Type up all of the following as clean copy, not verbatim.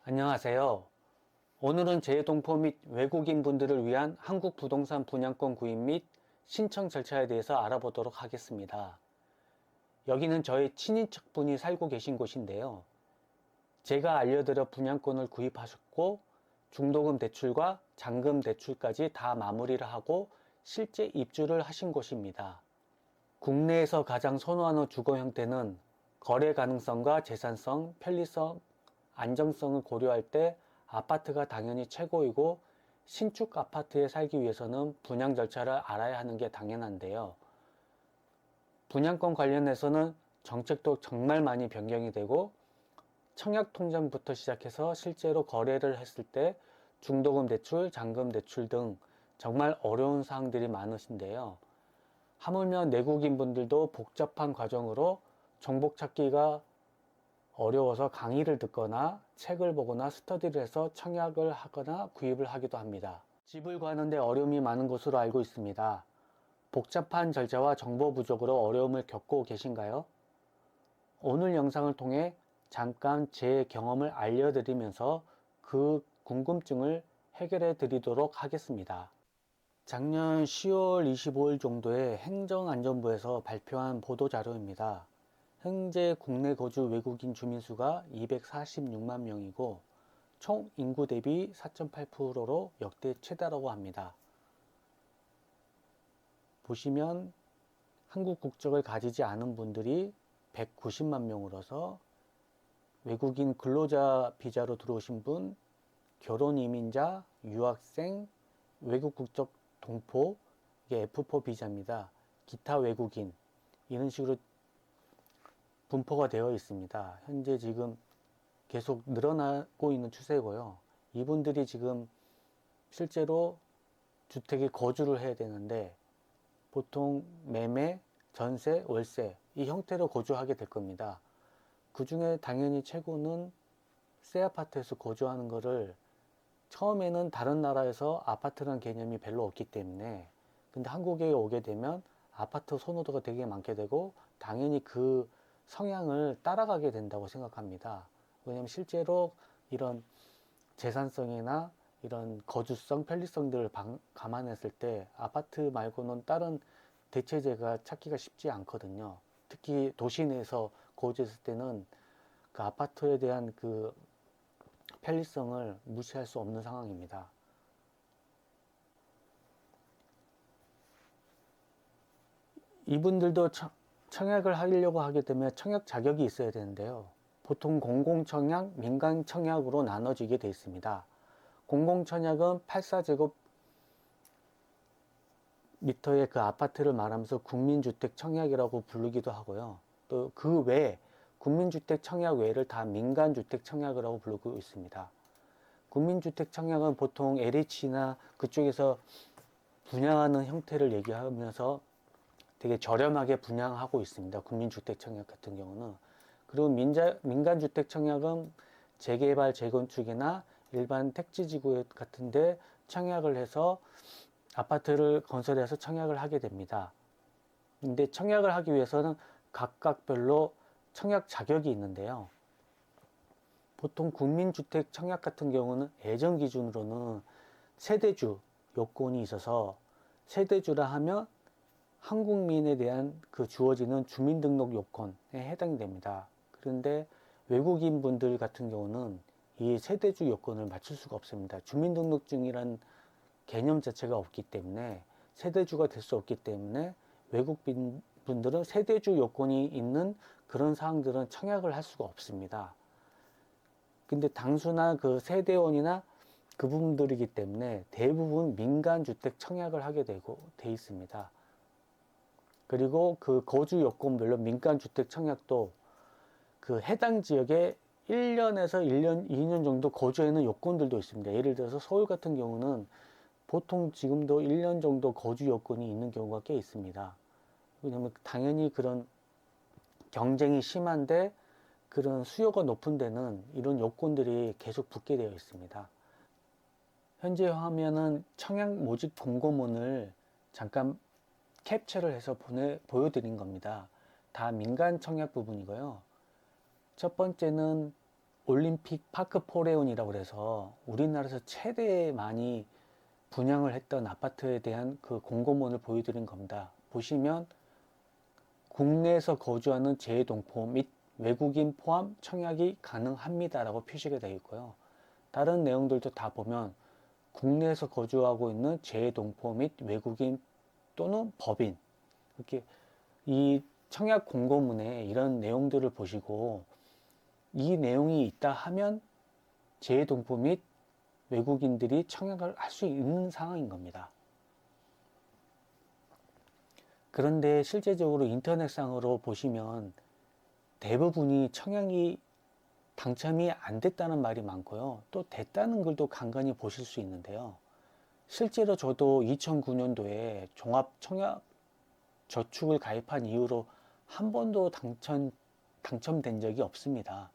안녕하세요. 오늘은 재동포 및 외국인 분들을 위한 한국 부동산 분양권 구입 및 신청 절차에 대해서 알아보도록 하겠습니다. 여기는 저의 친인척분이 살고 계신 곳인데요. 제가 알려드려 분양권을 구입하셨고 중도금 대출과 잔금 대출까지 다 마무리를 하고 실제 입주를 하신 곳입니다. 국내에서 가장 선호하는 주거 형태는 거래 가능성과 재산성, 편리성, 안정성을 고려할 때 아파트가 당연히 최고이고, 신축 아파트에 살기 위해서는 분양 절차를 알아야 하는 게 당연한데요. 분양권 관련해서는 정책도 정말 많이 변경이 되고, 청약통장부터 시작해서 실제로 거래를 했을 때 중도금 대출, 잔금 대출 등 정말 어려운 사항들이 많으신데요. 하물며 내국인 분들도 복잡한 과정으로 정보 찾기가 어려워서 강의를 듣거나 책을 보거나 스터디를 해서 청약을 하거나 구입을 하기도 합니다. 집을 구하는데 어려움이 많은 것으로 알고 있습니다. 복잡한 절차와 정보 부족으로 어려움을 겪고 계신가요? 오늘 영상을 통해 잠깐 제 경험을 알려드리면서 그 궁금증을 해결해 드리도록 하겠습니다. 작년 10월 25일 정도에 행정안전부에서 발표한 보도자료입니다. 현재 국내 거주 외국인 주민 수가 246만 명이고 총 인구 대비 4.8%로 역대 최다라고 합니다. 보시면 한국 국적을 가지지 않은 분들이 190만 명으로서 외국인 근로자 비자로 들어오신 분, 결혼 이민자, 유학생, 외국 국적 동포, 이게 F4 비자입니다. 기타 외국인, 이런 식으로 분포가 되어 있습니다. 현재 지금 계속 늘어나고 있는 추세고요. 이분들이 지금 실제로 주택에 거주를 해야 되는데 보통 매매, 전세, 월세 이 형태로 거주하게 될 겁니다. 그 중에 당연히 최고는 새 아파트에서 거주하는 거를, 처음에는 다른 나라에서 아파트라는 개념이 별로 없기 때문에, 근데 한국에 오게 되면 아파트 선호도가 되게 많게 되고 당연히 그 성향을 따라가게 된다고 생각합니다. 왜냐하면 실제로 이런 재산성이나 이런 거주성, 편리성들을 감안했을 때 아파트 말고는 다른 대체제가 찾기가 쉽지 않거든요. 특히 도시 내에서 거주했을 때는 그 아파트에 대한 그 편리성을 무시할 수 없는 상황입니다. 이분들도 청약을 하려고 하게 되면 청약 자격이 있어야 되는데요. 보통 공공청약, 민간청약으로 나눠지게 되어 있습니다. 공공청약은 84제곱 미터의 그 아파트를 말하면서 국민주택 청약이라고 부르기도 하고요. 또 그 외에 국민주택 청약 외를 다 민간주택 청약이라고 부르고 있습니다. 국민주택 청약은 보통 LH나 그쪽에서 분양하는 형태를 얘기하면서 되게 저렴하게 분양하고 있습니다. 국민주택 청약 같은 경우는. 그리고 민간주택 청약은 재개발, 재건축이나 일반 택지지구 같은데 청약을 해서 아파트를 건설해서 청약을 하게 됩니다. 근데 청약을 하기 위해서는 각각별로 청약 자격이 있는데요. 보통 국민주택 청약 같은 경우는 예전 기준으로는 세대주 요건이 있어서, 세대주라 하면 한국민에 대한 그 주어지는 주민등록 요건에 해당이 됩니다. 그런데 외국인 분들 같은 경우는 이 세대주 요건을 맞출 수가 없습니다. 주민등록증이란 개념 자체가 없기 때문에, 세대주가 될 수 없기 때문에 외국인 분들은 세대주 요건이 있는 그런 사항들은 청약을 할 수가 없습니다. 근데 당수나 그 세대원이나 그 부분들이기 때문에 대부분 민간주택 청약을 하게 되고 돼 있습니다. 그리고 그 거주 요건별로 민간주택 청약도 그 해당 지역에 1년에서 1년, 2년 정도 거주하는 요건들도 있습니다. 예를 들어서 서울 같은 경우는 보통 지금도 1년 정도 거주 요건이 있는 경우가 꽤 있습니다. 왜냐면 당연히 그런 경쟁이 심한데 그런 수요가 높은 데는 이런 요건들이 계속 붙게 되어 있습니다. 현재 화면은 청약 모집 공고문을 잠깐 캡처를 해서 보여드린 겁니다. 다 민간 청약 부분이고요. 첫 번째는 올림픽 파크 포레온이라고 그래서 우리나라에서 최대 많이 분양을 했던 아파트에 대한 그 공고문을 보여드린 겁니다. 보시면 국내에서 거주하는 재동포 및 외국인 포함 청약이 가능합니다라고 표시가 되어 있고요. 다른 내용들도 다 보면 국내에서 거주하고 있는 재동포 및 외국인 또는 법인, 이렇게 이 청약 공고문에 이런 내용들을 보시고 이 내용이 있다 하면 재동포 및 외국인들이 청약을 할 수 있는 상황인 겁니다. 그런데 실제적으로 인터넷상으로 보시면 대부분이 청약이 당첨이 안 됐다는 말이 많고요. 또 됐다는 글도 간간히 보실 수 있는데요. 실제로 저도 2009년도에 종합청약 저축을 가입한 이후로 한 번도 당첨된 적이 없습니다.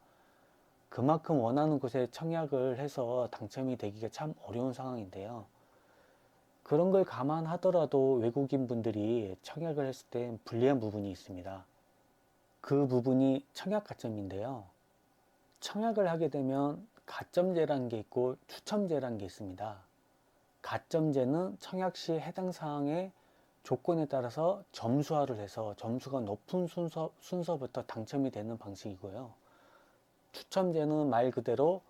그만큼 원하는 곳에 청약을 해서 당첨이 되기가 참 어려운 상황인데요. 그런 걸 감안하더라도 외국인 분들이 청약을 했을 때 불리한 부분이 있습니다. 그 부분이 청약 가점인데요. 청약을 하게 되면 가점제라는 게 있고 추첨제라는 게 있습니다. 가점제는 청약 시 해당 사항의 조건에 따라서 점수화를 해서 점수가 높은 순서부터 당첨이 되는 방식이고요. 추첨제는 말 그대로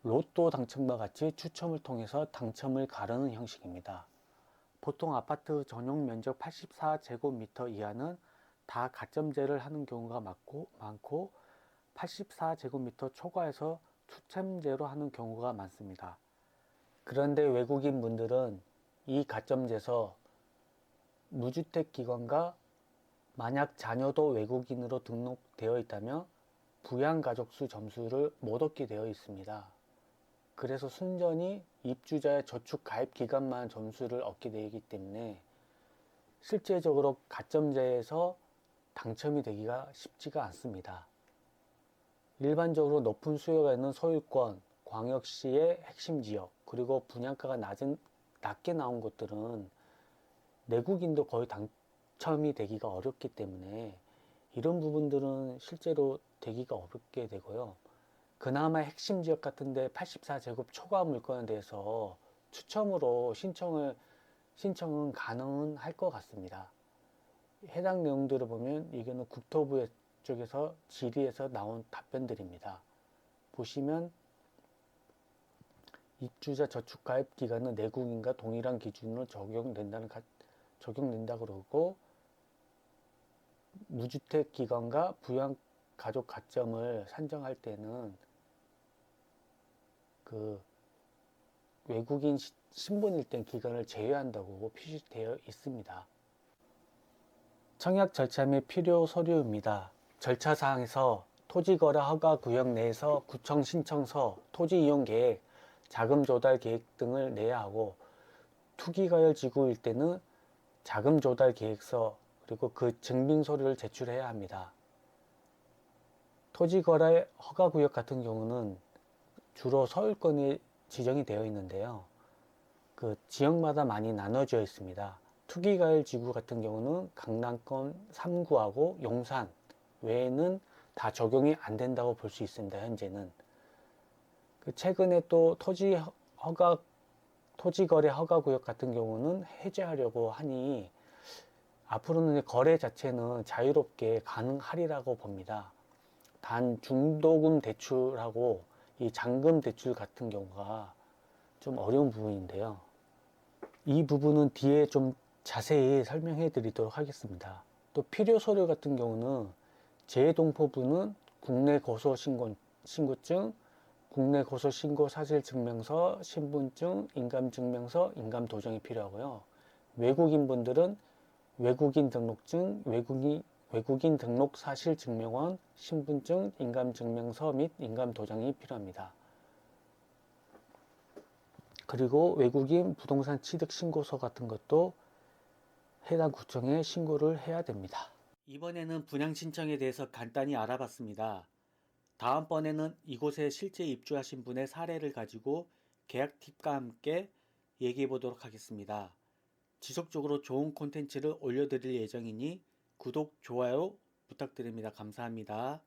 로또 당첨과 같이 추첨을 통해서 당첨을 가르는 형식입니다. 보통 아파트 전용 면적 84제곱미터 이하는 다 가점제를 하는 경우가 많고 84제곱미터 초과해서 추첨제로 하는 경우가 많습니다. 그런데 외국인 분들은 이 가점제에서 무주택 기관과 만약 자녀도 외국인으로 등록되어 있다면 부양가족수 점수를 못 얻게 되어 있습니다. 그래서 순전히 입주자의 저축 가입 기간만 점수를 얻게 되기 때문에 실제적으로 가점제에서 당첨이 되기가 쉽지가 않습니다. 일반적으로 높은 수요가 있는 소유권, 광역시의 핵심 지역, 그리고 분양가가 낮게 나온 곳들은 내국인도 거의 당첨이 되기가 어렵기 때문에 이런 부분들은 실제로 되기가 어렵게 되고요. 그나마 핵심 지역 같은데 84제곱 초과 물건에 대해서 추첨으로 신청은 가능은 할 것 같습니다. 해당 내용들을 보면 이거는 국토부 쪽에서 질의에서 나온 답변들입니다. 보시면 입주자 저축 가입 기간은 내국인과 동일한 기준으로 적용된다 그러고 무주택 기관과 부양 가족 가점을 산정할 때는 그 외국인 신분일 땐 기간을 제외한다고 표시되어 있습니다. 청약 절차 및 필요 서류입니다. 절차 사항에서 토지거래 허가 구역 내에서 구청 신청서, 토지 이용 계획, 자금 조달 계획 등을 내야 하고 투기과열 지구일 때는 자금 조달 계획서 그리고 그 증빙 서류를 제출해야 합니다. 토지거래 허가 구역 같은 경우는 주로 서울권에 지정이 되어 있는데요. 그 지역마다 많이 나눠져 있습니다. 투기과열 지구 같은 경우는 강남권 3구하고 용산 외에는 다 적용이 안 된다고 볼 수 있습니다. 현재는. 최근에 또 토지거래 허가구역 같은 경우는 해제하려고 하니 앞으로는 거래 자체는 자유롭게 가능하리라고 봅니다. 단 중도금 대출하고 이 잔금 대출 같은 경우가 좀 어려운 부분인데요. 이 부분은 뒤에 좀 자세히 설명해 드리도록 하겠습니다. 또 필요 서류 같은 경우는 재동포부는 국내 거소 신고증, 국내 거소 신고 사실 증명서, 신분증, 인감증명서, 인감도장이 필요하고요. 외국인 분들은 외국인 등록증, 외국인 등록 사실 증명원, 신분증, 인감증명서 및 인감도장이 필요합니다. 그리고 외국인 부동산 취득 신고서 같은 것도 해당 구청에 신고를 해야 됩니다. 이번에는 분양 신청에 대해서 간단히 알아봤습니다. 다음번에는 이곳에 실제 입주하신 분의 사례를 가지고 계약 팁과 함께 얘기해 보도록 하겠습니다. 지속적으로 좋은 콘텐츠를 올려드릴 예정이니 구독, 좋아요 부탁드립니다. 감사합니다.